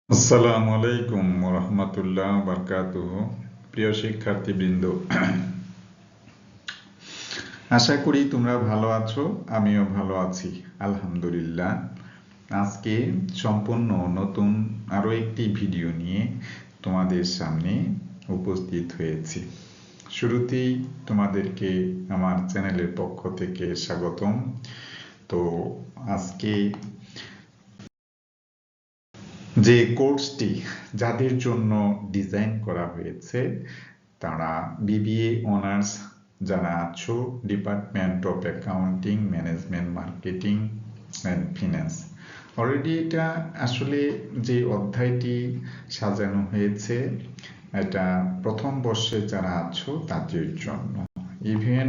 আসসালামু আলাইকুম রহমতুল্লাহ বারকাতুহ। প্রিয় শিক্ষার্থীবৃন্দ, আশা করি তোমরা ভালো আছো, আমিও ভালো আছি আলহামদুলিল্লাহ। আজকে সম্পূর্ণ নতুন আরো একটি ভিডিও নিয়ে তোমাদের সামনে উপস্থিত হয়েছি। শুরুতেই তোমাদেরকে আমার চ্যানেলের পক্ষ থেকে স্বাগতম। তো আজকে যে কোর্সটি যাদের জন্য ডিজাইন করা হয়েছে তারা বিবিএ অনার্স যারা আছো, department of accounting, management, marketing and finance. Already এটা আসলে যে অধ্যায়টি সাজানো হয়েছে এটা প্রথম বর্ষে যারা আছো তাদের জন্য। ইভেন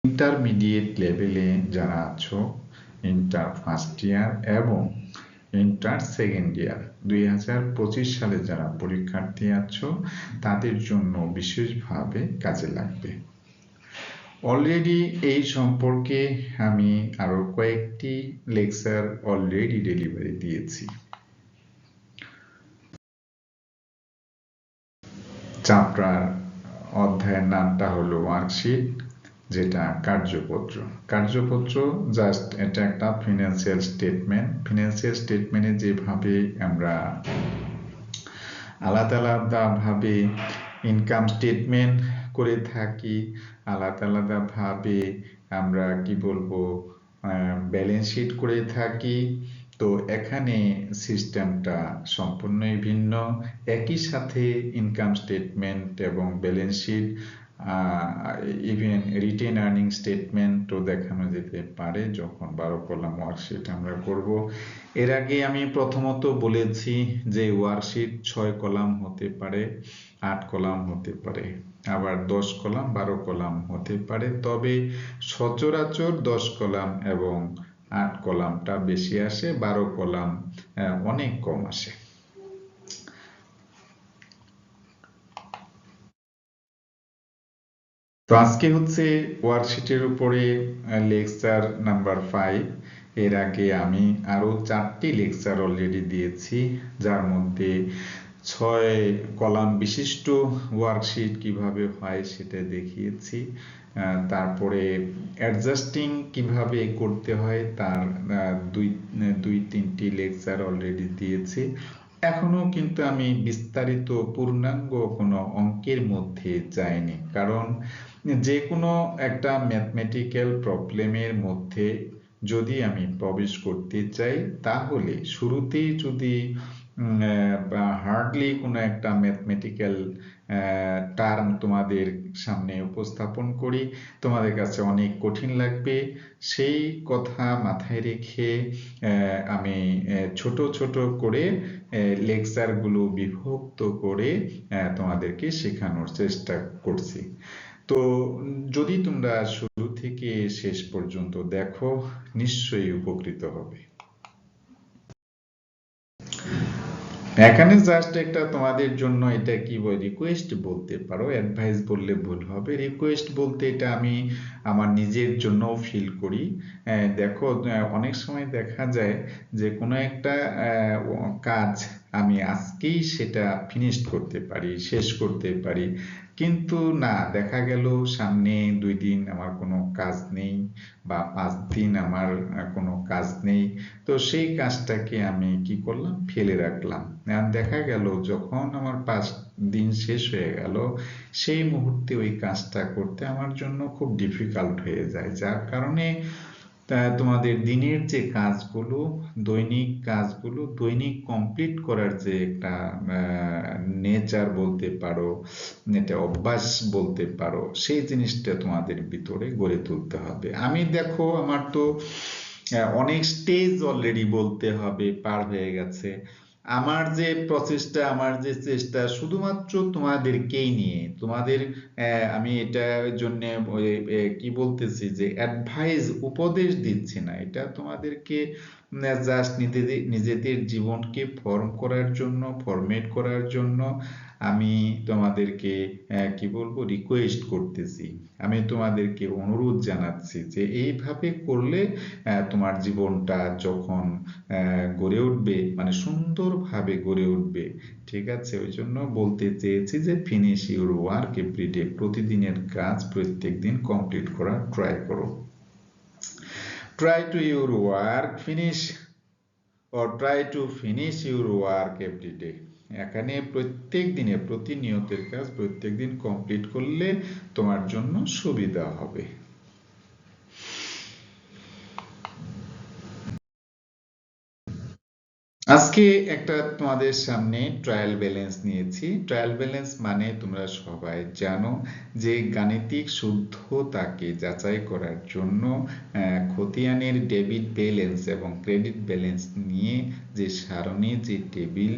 ইন্টারমিডিয়েট লেভেলে যারা আছো, ইন্টার ফার্স্ট ইয়ার এবং ইন্টার সেকেন্ড ইয়ার 2025 সালে যারা পরীক্ষার্থী আছো তাদের জন্য বিশেষভাবে কাজে লাগবে। অলরেডি এই সম্পর্কে আমি আরো কয়েকটি লেকচার অলরেডি ডেলিভারি দিয়েছি। চ্যাপ্টার অধ্যায়ের নামটা হলো ওয়ার্কশিট, যেটা কার্যপত্র। কার্যপত্র জাস্ট এটা একটা ফিনান্সিয়াল স্টেটমেন্ট। ফিনান্সিয়াল স্টেটমেন্টে যেভাবে আমরা আলাদা আলাদা ভাবে ইনকাম স্টেটমেন্ট করে থাকি, আলাদা আলাদা ভাবে আমরা কি বলবো ব্যালেন্স শিট করে থাকি, তো এখানে সিস্টেমটা সম্পূর্ণই ভিন্ন। একই সাথে ইনকাম স্টেটমেন্ট এবং balance sheet, even retained earning স্টেটমেন্টও দেখানো যেতে পারে যখন 12 কলাম ওয়ার্কশিট আমরা করব। এর আগে আমি প্রথমত বলেছি যে ওয়ার্কশিট 6 কলাম হতে পারে, 8 কলাম হতে পারে, আবার 10 কলাম 12 কলাম হতে পারে, তবে সচরাচর 10 কলাম এবং 8 কলামটা বেশি আসে, 12 কলাম অনেক কম আসে। তো আজকে হচ্ছে ওয়ার্কশিটের উপরে লেকচার নাম্বার 5। এর আগে আমি আরো 4টি লেকচার অলরেডি দিয়েছি, যার মধ্যে 6 কলাম বিশিষ্ট ওয়ার্কশিট কিভাবে হয় সেটা দেখিয়েছি। তারপরে অ্যাডজাস্টিং কিভাবে করতে হয় তার দুই তিনটি লেকচার অলরেডি দিয়েছি। এখনো কিন্তু আমি বিস্তারিত পূর্ণাঙ্গ কোনো অঙ্কের মধ্যে যাইনি, কারণ যে কোনো একটা ম্যাথমেটিক্যাল প্রবলেমের মধ্যে যদি আমি প্রবেশ করতে চাই তাহলে শুরুতেই যদি হার্ডলি কোনো একটা ম্যাথমেটিক্যাল টার্ম তোমাদের সামনে উপস্থাপন করি, তোমাদের কাছে অনেক কঠিন লাগবে। সেই কথা মাথায় রেখে আমি ছোট ছোট করে লেকচারগুলো বিভক্ত করে তোমাদেরকে শেখানোর চেষ্টা করছি। তো যদি তোমরা শুরু থেকে শেষ পর্যন্ত দেখো নিশ্চয়ই উপকৃত হবে। এখানে জাস্ট একটা তোমাদের জন্য এটা কি রিকোয়েস্ট বলতে পারো, অ্যাডভাইস বললে ভুল হবে। রিকোয়েস্ট বলতে এটা আমি আমার নিজের জন্য ফিল করি। দেখো, অনেক সময় দেখা যায় যে কোনো একটা কাজ আমি আজকেই সেটা ফিনিশ করতে পারি, শেষ করতে পারি, কিন্তু না, দেখা গেল সামনে 2 দিন আমার কোনো কাজ নেই বা 5 দিন আমার কোনো কাজ নেই, তো সেই কাজটাকে আমি কি করলাম, ফেলে রাখলাম। দেখা গেল যখন আমার 5 দিন শেষ হয়ে গেল, সেই মুহূর্তে ওই কাজটা করতে আমার জন্য খুব ডিফিকাল্ট হয়ে যায়, যার কারণে তোমাদের দিনের যে কাজগুলো, দৈনিক কাজগুলো দৈনিক কমপ্লিট করার যে একটা নেচার বলতে পারো, এটা অভ্যাস বলতে পারো, সেই জিনিসটা তোমাদের ভিতরে গড়ে তুলতে হবে। আমি দেখো আমার তো অনেক স্টেজ অলরেডি বলতে হবে পার হয়ে গেছে। আমার যে প্রচেষ্টা, আমার যে চেষ্টা শুধুমাত্র তোমাদেরকেই নিয়ে, তোমাদের আমি এটার জন্য কি বলতেছি যে অ্যাডভাইস, উপদেশ দিচ্ছি না, এটা তোমাদেরকে জাস্ট নিজেদের জীবনকে ফর্মেট করার জন্য আমি তোমাদেরকে কি বলবো, রিকোয়েস্ট করতেছি, আমি তোমাদেরকে অনুরোধ জানাচ্ছি যে এইভাবে করলে তোমার জীবনটা যখন গড়ে উঠবে, মানে সুন্দরভাবে গড়ে উঠবে। ঠিক আছে, ওই জন্য বলতে চেয়েছি যে ফিনিশ ইউর ওয়ার্ক এভরিডে, প্রতিদিনের কাজ প্রত্যেক দিন কমপ্লিট করার ট্রাই করো। Try to your work finish or try to finish your work every day। এখানে প্রত্যেক দিনে প্রতিনিয়তের কাজ প্রত্যেক দিন কমপ্লিট করলে তোমার জন্য সুবিধা হবে। আজকে একটা তোমাদের সামনে ট্রায়াল ব্যালেন্স নিয়েছি। ট্রায়াল ব্যালেন্স মানে তোমরা সবাই জানো যে গাণিতিক শুদ্ধতাকে যাচাই করার জন্য খতিয়ানের ডেবিট ব্যালেন্স এবং ক্রেডিট ব্যালেন্স নিয়ে যে সারণী, যে টেবিল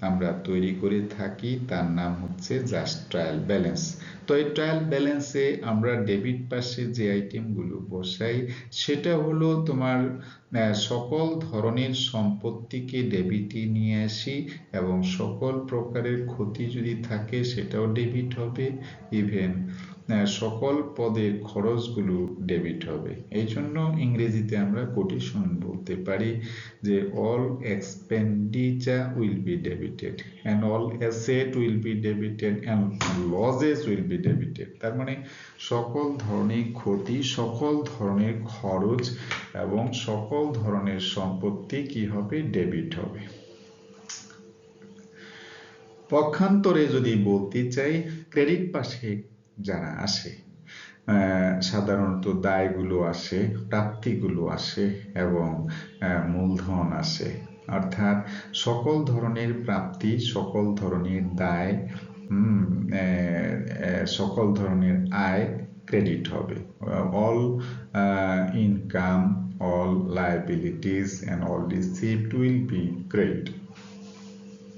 আমরা তৈরি করে থাকি তার নাম হচ্ছে জাস্ট ট্রায়াল ব্যালেন্স। তো এই ট্রায়াল ব্যালেন্সে আমরা ডেবিট পাশে যে আইটেমগুলো বসাই সেটা হলো তোমার সকল ধরনের সম্পত্তিকে ডেবিটে নিয়ে আসি এবং সকল প্রকারের ক্ষতি যদি থাকে সেটাও ডেবিট হবে, ইভেন সকল পদের খরচগুলো ডেবিট হবে। এই জন্য ইংরেজিতে আমরা কোটেশন বলতে পারি যে all expenditure will be debited and all asset will be debited and losses will be debited. তার মানে সকল ধরনের ক্ষতি, সকল ধরনের খরচ এবং সকল ধরনের সম্পত্তি কি হবে, ডেবিট হবে। পক্ষান্তরে যদি বলতে চাই, ক্রেডিট পাশে যারা আসে সাধারণত দায়গুলো আসে, প্রাপ্তিগুলো আসে এবং মূলধন আসে, অর্থাৎ সকল ধরনের প্রাপ্তি, সকল ধরনের দায়, সকল ধরনের আয় ক্রেডিট হবে। All income, all liabilities and all received will be credit.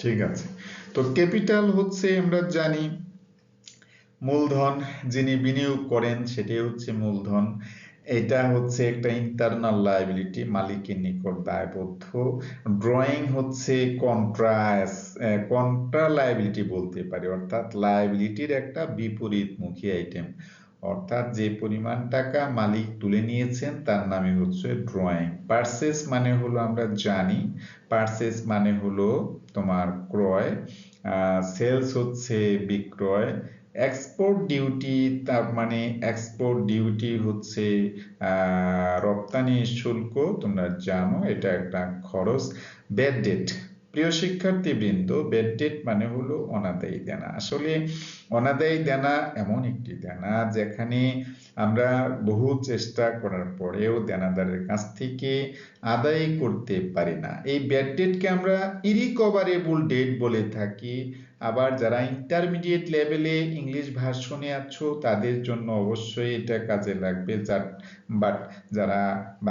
ঠিক আছে, তো ক্যাপিটাল হচ্ছে আমরা জানি মূলধন, যিনি বিনিয়োগ করেন সেটাই হচ্ছে মূলধন। এটা হচ্ছে একটা ইন্টারনাল লায়াবিলিটি, মালিকের নিকট দায়বদ্ধ। ড্রয়িং হচ্ছে কন্ট্রা লায়াবিলিটি বলতে পারি, অর্থাৎ লায়াবিলিটির একটা বিপরীতমুখী আইটেম, অর্থাৎ যে পরিমাণ টাকা মালিক তুলে নিয়েছেন তার নামে হচ্ছে ড্রয়িং। পারচেস মানে হলো আমরা জানি, পারচেস মানে হলো তোমার ক্রয়, সেলস হচ্ছে বিক্রয়, এক্সপোর্ট ডিউটি তার মানে এক্সপোর্ট ডিউটি হচ্ছে রপ্তানি শুল্ক, তোমরা জানো এটা একটা খরচ। ব্যাড ডেট, প্রিয় শিক্ষার্থীবৃন্দ, ব্যাড ডেট মানে হলো অনাদায়ী দেনা। আসলে অনাদায়ী দেনা এমন একটি দেনা যেখানে আমরা বহু চেষ্টা করার পরেও দেনাদারের কাছ থেকে আদায় করতে পারি না। এই ব্যাড ডেটকে আমরা ইরিকভারেবল ডেট বলে থাকি। আবার যারা ইন্টারমিডিয়েট লেভেলে ইংলিশ ভার্সনে আছো তাদের জন্য অবশ্যই এটা কাজে লাগবে, বাট যারা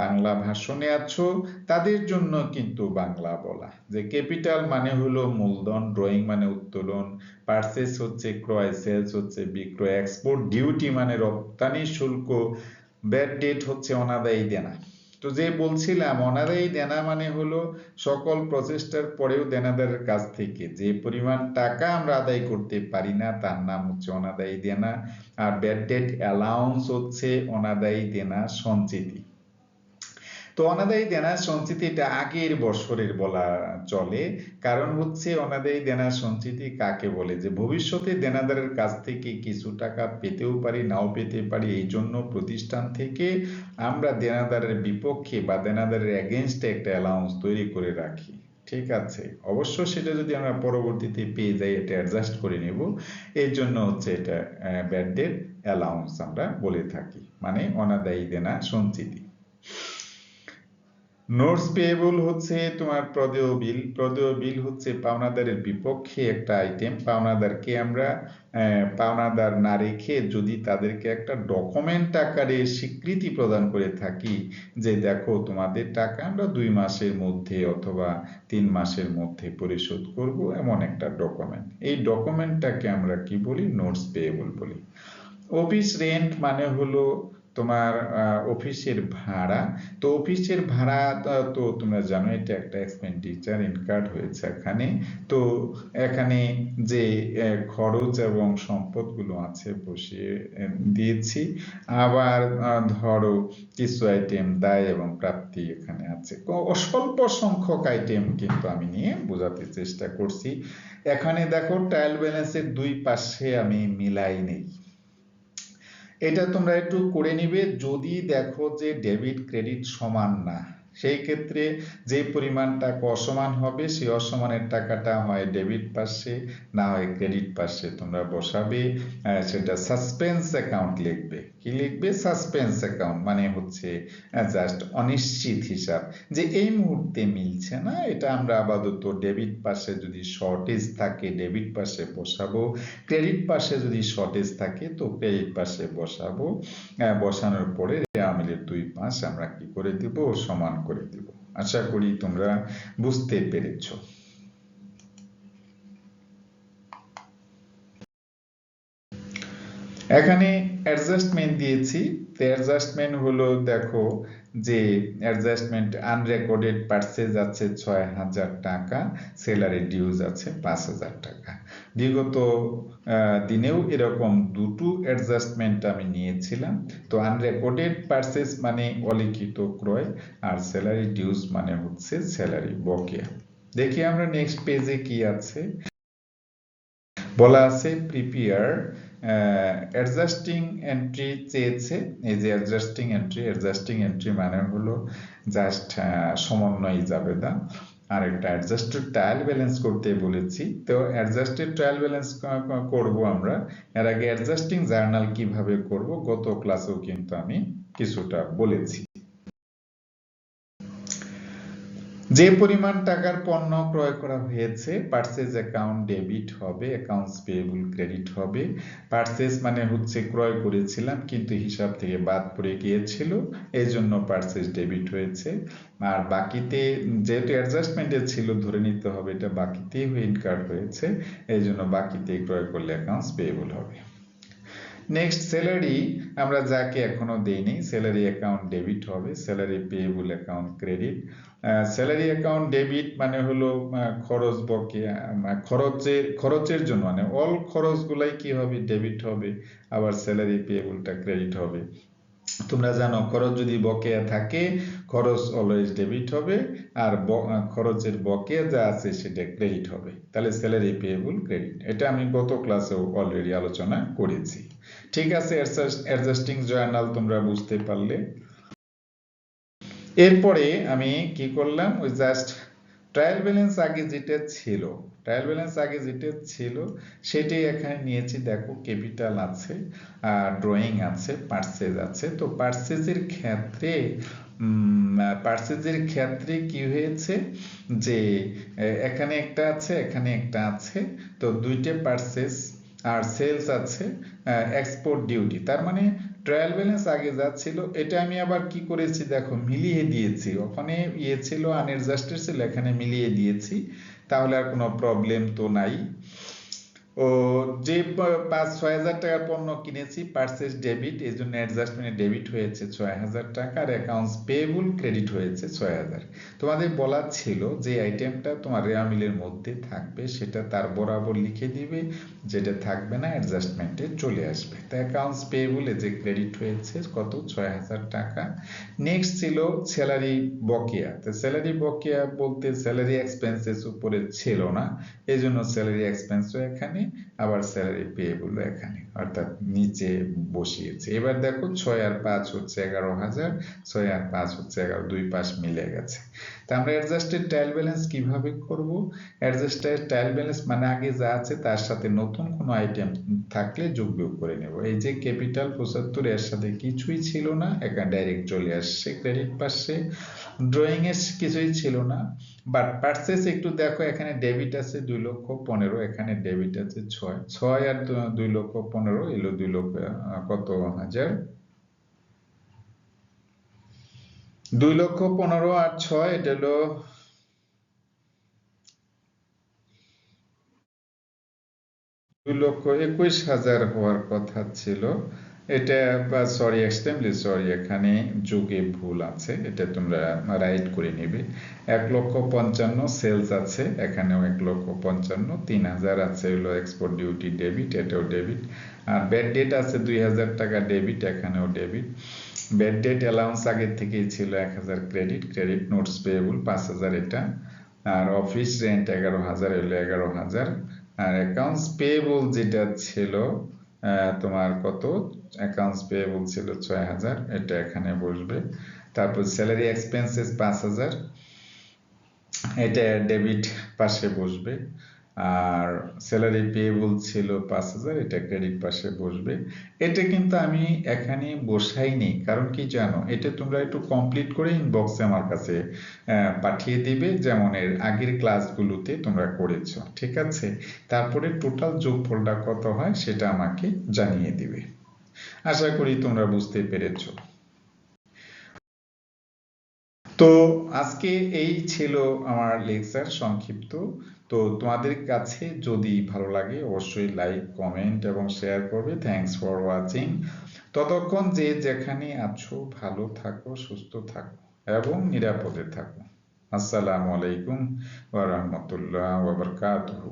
বাংলা ভার্সনে আছো তাদের জন্য কিন্তু বাংলা বলা যে ক্যাপিটাল মানে হলো মূলধন, ড্রয়িং মানে উত্তোলন, পারচেস হচ্ছে ক্রয়, সেলস হচ্ছে বিক্রয়, এক্সপোর্ট ডিউটি মানে রপ্তানি শুল্ক, ব্যাড ডেট হচ্ছে অনাদায়ী দেনা। তো যে বলছিলাম অনাদায়ী দেনা মানে হলো সকল প্রচেষ্টার পরেও দেনাদারের কাছ থেকে যে পরিমাণ টাকা আমরা আদায় করতে পারি না তার নাম হচ্ছে অনাদায়ী দেনা। আর ব্যাড ডেট অ্যালাউন্স হচ্ছে অনাদায়ী দেনা সঞ্চিতি। তো অনাদায়ী দেনা সঞ্চিতিটা আগের বছরের বলা চলে, কারণ হচ্ছে অনাদায়ী দেনা সঞ্চিতি কাকে বলে যে ভবিষ্যতে দেনাদারের কাছ থেকে কিছু টাকা পেতেও পারি নাও পেতে পারি, এই জন্য প্রতিষ্ঠান থেকে আমরা দেনাদারের বিপক্ষে বা দেনাদারের এগেনস্টে একটা অ্যালাউন্স তৈরি করে রাখি। ঠিক আছে, অবশ্য সেটা যদি আমরা পরবর্তীতে পেয়ে যাই এটা অ্যাডজাস্ট করে নেব, এর জন্য হচ্ছে এটা ব্যাড ডেট অ্যালাউন্স আমরা বলে থাকি, মানে অনাদায়ী দেনা সঞ্চিতি। নোটস পেয়েবল হচ্ছে তোমার প্রদেয় বিল। প্রদেয় বিল হচ্ছে পাওনাদারের বিপক্ষে একটা আইটেম। পাওনাদারকে আমরা পাওনাদার না রেখে যদি তাদেরকে একটা ডকুমেন্ট আকারে স্বীকৃতি প্রদান করে থাকি যে দেখো তোমাদের টাকা আমরা 2 মাসের মধ্যে অথবা 3 মাসের মধ্যে পরিশোধ করব, এমন একটা ডকুমেন্ট, এই ডকুমেন্টটাকে আমরা কি বলি, নোটস পেয়েবল বলি। অফিস রেন্ট মানে হলো তোমার অফিসের ভাড়া। তো অফিসের ভাড়া তো তোমরা জানো এটা একটা এক্সপেন্ডিচার ইনকার্ড হয়েছে এখানে। তো এখানে যে খরচ এবং সম্পদগুলো আছে বসিয়ে দিয়েছি। আবার ধরো কিছু আইটেম দায় এবং প্রাপ্তি এখানে আছে, অল্প সংখ্যক আইটেম কিন্তু আমি নিয়ে বোঝাতে চেষ্টা করছি। এখানে দেখো ট্রায়াল ব্যালেন্সের দুই পাশে আমি মিলাই নেই। এটা তোমরা একটু করে নিবে। যদি দেখো যে ডেবিট ক্রেডিট সমান না, সেই ক্ষেত্রে যে পরিমাণ টাকা অসমান হবে সেই অসমানের টাকাটা হয় ডেবিট পাশে, না হয় ক্রেডিট পাশে তোমরা বসাবে। সেটা সাসপেন্স অ্যাকাউন্ট লিখবে। কি লিখবে? সাসপেন্স অ্যাকাউন্ট, মানে হচ্ছে জাস্ট অনিশ্চিত হিসাব, যে এই মুহূর্তে মিলছে না, এটা আমরা আপাতত ডেবিট পাশে যদি শর্টেজ থাকে ডেবিট পাশে বসাবো, ক্রেডিট পাশে যদি শর্টেজ থাকে তো ক্রেডিট পাশে বসাবো। বসানোর পরে রেওয়ামিলের দুই পাশ আমরা কি করে দিব? সমান করে দিব। আশা করি তোমরা বুঝতে পেরেছ। এখানে অ্যাডজাস্টমেন্ট দিয়েছি। তো অ্যাডজাস্টমেন্ট হলো, দেখো যে অ্যাডজাস্টমেন্ট আনরেকর্ডেড পারচেজ আছে ৬,০০০ টাকা, স্যালারি ডিউজ আছে ৫,০০০ টাকা। বিগত দিনেও এরকম দুটো অ্যাডজাস্টমেন্ট আমি নিয়েছিলাম। তো আনরেকর্ডেড পারচেজ মানে অলিখিত ক্রয়, আর স্যালারি ডিউজ মানে হচ্ছে স্যালারি বকেয়া। দেখি আমরা নেক্সট পেজে কি আছে। বলা আছে প্রিপেয়ার অ্যাডজাস্টিং এন্ট্রি চেয়েছে। এই যে অ্যাডজাস্টিং এন্ট্রি মানে হলো জাস্ট সমন্বয় জাবেদা। আর একটা অ্যাডজাস্টেড ট্রায়াল ব্যালেন্স করতে বলেছি। তো অ্যাডজাস্টেড ট্রায়াল ব্যালেন্স করব আমরা। এর আগে অ্যাডজাস্টিং জার্নাল কিভাবে করব গত ক্লাসেও কিন্তু আমি কিছুটা বলেছি। যে পরিমাণ টাকার পণ্য ক্রয় করা হয়েছে পারচেজ অ্যাকাউন্ট ডেবিট হবে, অ্যাকাউন্টস পেয়েবল ক্রেডিট হবে। পারচেজ মানে হচ্ছে ক্রয় করেছিলাম কিন্তু হিসাব থেকে বাদ পড়ে গিয়েছিল, এই জন্য পারচেজ ডেবিট হয়েছে। আর বাকিতে যেহেতু অ্যাডজাস্টমেন্টে ছিল ধরে নিতে হবে এটা বাকিতেই ইনকার্ড হয়েছে, এই জন্য বাকিতে ক্রয় করলে অ্যাকাউন্টস পেয়েবল হবে। নেক্সট স্যালারি আমরা যাকে এখনো দেইনি, স্যালারি অ্যাকাউন্ট ডেবিট হবে, salary payable account credit. Salary account debit মানে হলো খরচ বকেয়া, খরচের জন্য মানে অল খরচগুলাই কি হবে? ডেবিট হবে। আবার স্যালারি পেয়েবলটা ক্রেডিট হবে। তোমরা জানো খরচ যদি বকেয়া থাকে খরচ অলওয়েজ ডেবিট হবে, আর খরচের বকেয়া যা আছে সেটা ক্রেডিট হবে। তাহলে স্যালারি পেয়েবল ক্রেডিট, এটা আমি গত ক্লাসেও অলরেডি আলোচনা করেছি। ঠিক আছে, অ্যাডজাস্টিং জার্নাল তোমরা বুঝতে পারলে। এরপরে আমি কি করলাম, ওই জাস্ট ট্রায়াল ব্যালেন্স আগে যেটা ছিল সেটাই এখানে নিয়েছি। দেখো ক্যাপিটাল আছে, ড্রয়িং আছে, পারচেজ আছে। তো পারচেজের ক্ষেত্রে কি হয়েছে যে এখানে একটা আছে, এখানে একটা আছে। তো দুইটা পারচেজ আর সেলস আছে, এক্সপোর্ট ডিউটি। তার মানে ট্রায়াল ব্যালেন্স আগে যা ছিল এটা আমি আবার কি করেছি দেখো মিলিয়ে দিয়েছি। ওখানে ইয়ে ছিল আনএডজাস্টেড ছিল, এখানে মিলিয়ে দিয়েছি। তাহলে আর কোনো প্রবলেম তো নাই। ও যে ৫-৬ হাজার টাকার পণ্য কিনেছি পারচেজ ডেবিট, এই জন্য অ্যাডজাস্টমেন্টে ডেবিট হয়েছে ৬,০০০ টাকা, আর অ্যাকাউন্টস পেয়েবল ক্রেডিট হয়েছে ৬,০০০। তোমাদের বলা ছিল যে আইটেমটা তোমার রেওয়ামিলের মধ্যে থাকবে সেটা তার বরাবর লিখে দিবে, যেটা থাকবে না অ্যাডজাস্টমেন্টে চলে আসবে। তো অ্যাকাউন্টস পেয়েবলে যে ক্রেডিট হয়েছে কত? ৬,০০০ টাকা। নেক্সট ছিল স্যালারি বকেয়া। তো স্যালারি বকেয়া বলতে স্যালারি এক্সপেন্সেস উপরে ছিল না, এই জন্য স্যালারি এক্সপেন্সও এখানে, আবার স্যালারি পেয়েবল এখানে, অর্থাৎ নিচে বসিয়েছে। এবার দেখো ৬ আর ৫ হচ্ছে ১১,০০০, ৬ আর ৫ হচ্ছে ১১, দুই পাশ মিলে গেছে। তা আমরা অ্যাডজাস্টেড ট্রায়াল ব্যালেন্স কিভাবে করব? অ্যাডজাস্টেড ট্রায়াল ব্যালেন্স মানে আগে যা আছে তার সাথে নতুন কোনো আইটেম থাকলে যোগ বিয়োগ করে নেব। এই যে ক্যাপিটাল ৭৫ এর সাথে কিছুই ছিল না, এখানে ডাইরেক্ট চলে আসছে ক্রেডিট পাশে। ড্রয়িং এর কিছুই ছিল না, বাট পারচেস একটু দেখো এখানে ডেবিট আছে ২,১৫,০০০, এখানে ডেবিট আছে ৬ আর ২,১৫,০০০ এলো ২,০০,০০০ কত হাজার, ২,১৫,০০০ আর ৬ এটা হলো ২,২১,০০০ হওয়ার কথা ছিল। এটা সরি, এক্সট্রিমলি সরি, এখানে যোগে ভুল আছে, এটা তোমরা রাইট করে নেবে। 1,55,000 সেলস আছে, এখানেও 1,55,000, 3,000 আছে হলো এক্সপোর্ট ডিউটি ডেবিট, এটাও ডেবিট। আর ব্যাড ডেট আছে 2,000 টাকা ডেবিট, এখানেও ডেবিট। ব্যাড ডেট অ্যালাউন্স আগের থেকেই ছিল 1,000 ক্রেডিট, ক্রেডিট নোটস পেয়েবল 5,000 এটা। আর অফিস রেন্ট 11,000 হলো 11,000। আর অ্যাকাউন্টস পেয়েবল যেটা ছিল তোমার কত, অ্যাকাউন্টস পেয়েবল ছিল 6,000, এটা এখানে বসবে। তারপর স্যালারি এক্সপেন্সেস 5,000, এটা ডেবিট পাশে বসবে। আর স্যালারি পেয়েবল ছিল 5,000, এটা ক্রেডিট পাশে বসবে। এটা কিন্তু আমি এখানে বসাইনি, কারণ কি জানো, এটা তোমরা একটু কমপ্লিট করে ইনবক্সে আমার কাছে পাঠিয়ে দিবে, যেমন এর আগের ক্লাসগুলোতে তোমরা করেছো, ঠিক আছে? তারপরে টোটাল যোগফলটা কত হয় সেটা আমাকে জানিয়ে দিবে। আশা করি তোমরা বুঝতে পেরেছো। তো আজকে এই ছিল আমার লেকচার সংক্ষিপ্ত। তো তোমাদের কাছে যদি ভালো লাগে অবশ্যই লাইক, কমেন্ট এবং শেয়ার করবে। Thanks for watching. ততক্ষণ যে যেখানে আছো ভালো থাকো, সুস্থ থাকো এবং নিরাপদে থাকো। আসসালামু আলাইকুম ওয়া রাহমাতুল্লাহ ওয়া বারাকাতুহু।